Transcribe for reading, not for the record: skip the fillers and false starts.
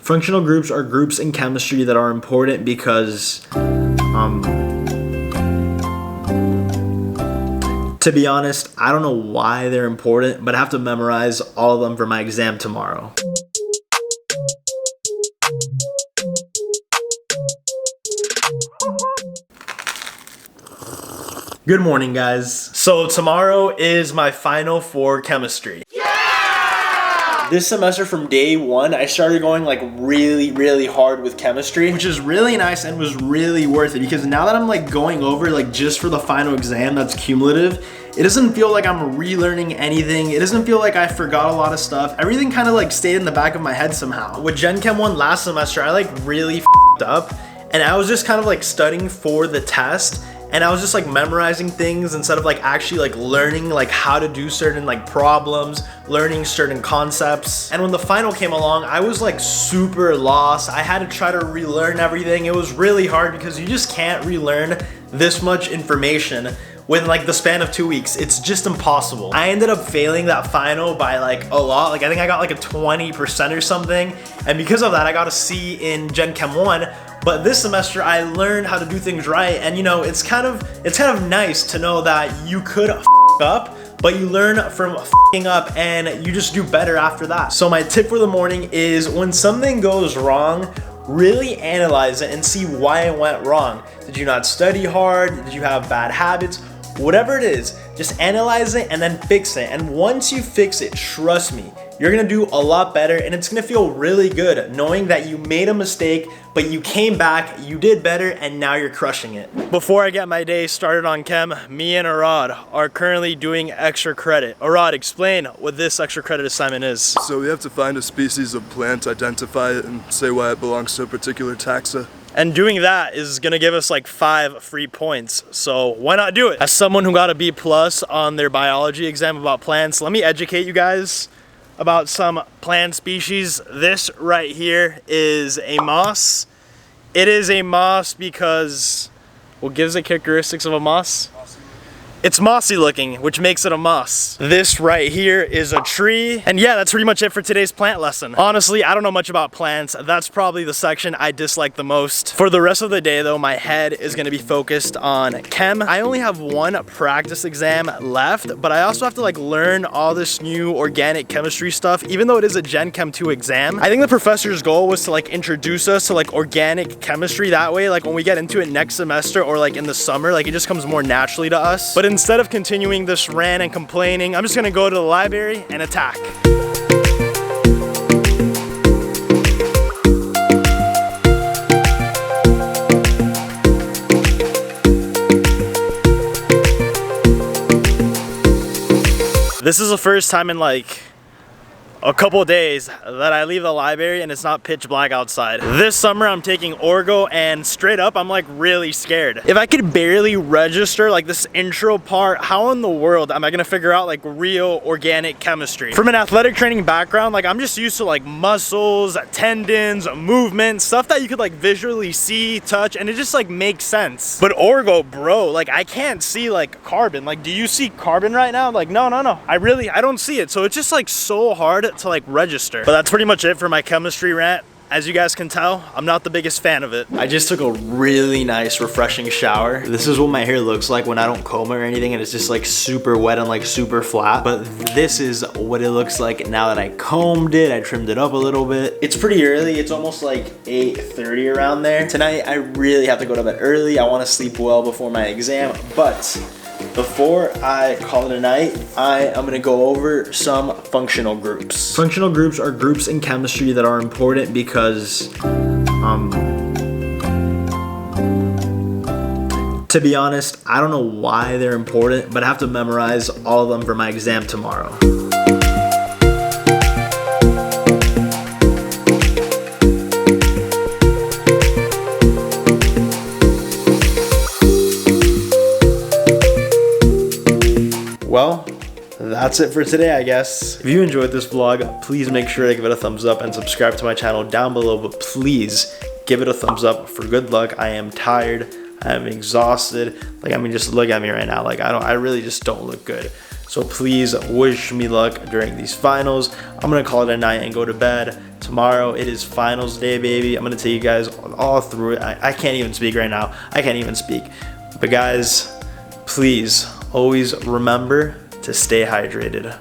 Functional groups are groups in chemistry that are important because, to be honest, I don't know why they're important, but I have to memorize all of them for my exam tomorrow. Good morning, guys. So tomorrow is my final for chemistry. This semester from day one, I started going like really hard with chemistry, which is really nice and was really worth it because now that I'm like going over like just for the final exam that's cumulative, it doesn't feel like I'm relearning anything. It doesn't feel like I forgot a lot of stuff. Everything kind of like stayed in the back of my head somehow. With Gen Chem 1 last semester, I like really f***ed up and I was just kind of like studying for the test. And I was just like memorizing things instead of like actually like learning like how to do certain like problems, learning certain concepts. And when the final came along, I was like super lost. I had to try to relearn everything. It was really hard because you just can't relearn this much information within like the span of 2 weeks. It's just impossible. I ended up failing that final by like a lot. Like I think I got like a 20% or something. And because of that, I got a C in Gen Chem 1. But this semester I learned how to do things right, and you know, it's kind of nice to know that you could f up, but you learn from f***ing up and you just do better after that. So my tip for the morning is when something goes wrong, really analyze it and see why it went wrong. Did you not study hard? Did you have bad habits? Whatever it is, just analyze it and then fix it. And once you fix it, trust me, you're gonna do a lot better and it's gonna feel really good knowing that you made a mistake, but you came back, you did better, and now you're crushing it. Before I get my day started on chem, me and Arad are currently doing extra credit. Arad, explain what this extra credit assignment is. So we have to find a species of plant, identify it, and say why it belongs to a particular taxa. And doing that is gonna give us like 5 free points. So why not do it? As someone who got a B+ on their biology exam about plants, let me educate you guys about some plant species. This right here is a moss. It is a moss because, what gives it characteristics of a moss? It's mossy looking, which makes it a moss. This right here is a tree. And yeah, that's pretty much it for today's plant lesson. Honestly, I don't know much about plants. That's probably the section I dislike the most. For the rest of the day though, my head is gonna be focused on chem. I only have 1 practice exam left, but I also have to like learn all this new organic chemistry stuff, even though it is a Gen Chem 2 exam. I think the professor's goal was to like introduce us to like organic chemistry. That way, like when we get into it next semester or like in the summer, like it just comes more naturally to us. But instead of continuing this rant and complaining, I'm just gonna go to the library and attack. This is the first time in like a couple days that I leave the library and it's not pitch black outside. This summer I'm taking Orgo and straight up I'm like really scared. If I could barely register like this intro part, how in the world am I gonna figure out like real organic chemistry? From an athletic training background, like I'm just used to like muscles, tendons, movement, stuff that you could like visually see, touch, and it just like makes sense. But Orgo, bro, like I can't see like carbon. Like, do you see carbon right now? Like, no. I don't see it. So it's just like so hard to like register. But that's pretty much it for my chemistry rant. As you guys can tell, I'm not the biggest fan of it. I just took a really nice refreshing shower. This is what my hair looks like when I don't comb it or anything and it's just like super wet and like super flat. But this is what it looks like now that I combed it. I trimmed it up a little bit. It's pretty early. It's almost like 8:30 around there. Tonight, I really have to go to bed early. I want to sleep well before my exam, but before I call it a night, I am gonna go over some functional groups. Functional groups are groups in chemistry that are important because, to be honest, I don't know why they're important, but I have to memorize all of them for my exam tomorrow. Well, that's it for today, I guess. If you enjoyed this vlog, please make sure to give it a thumbs up and subscribe to my channel down below, but please give it a thumbs up for good luck. I am tired, I am exhausted. Like, I mean, just look at me right now. Like, I really just don't look good. So please wish me luck during these finals. I'm gonna call it a night and go to bed. Tomorrow it is finals day, baby. I'm gonna take you guys all through it. I can't even speak right now. I can't even speak. But guys, please always remember to stay hydrated.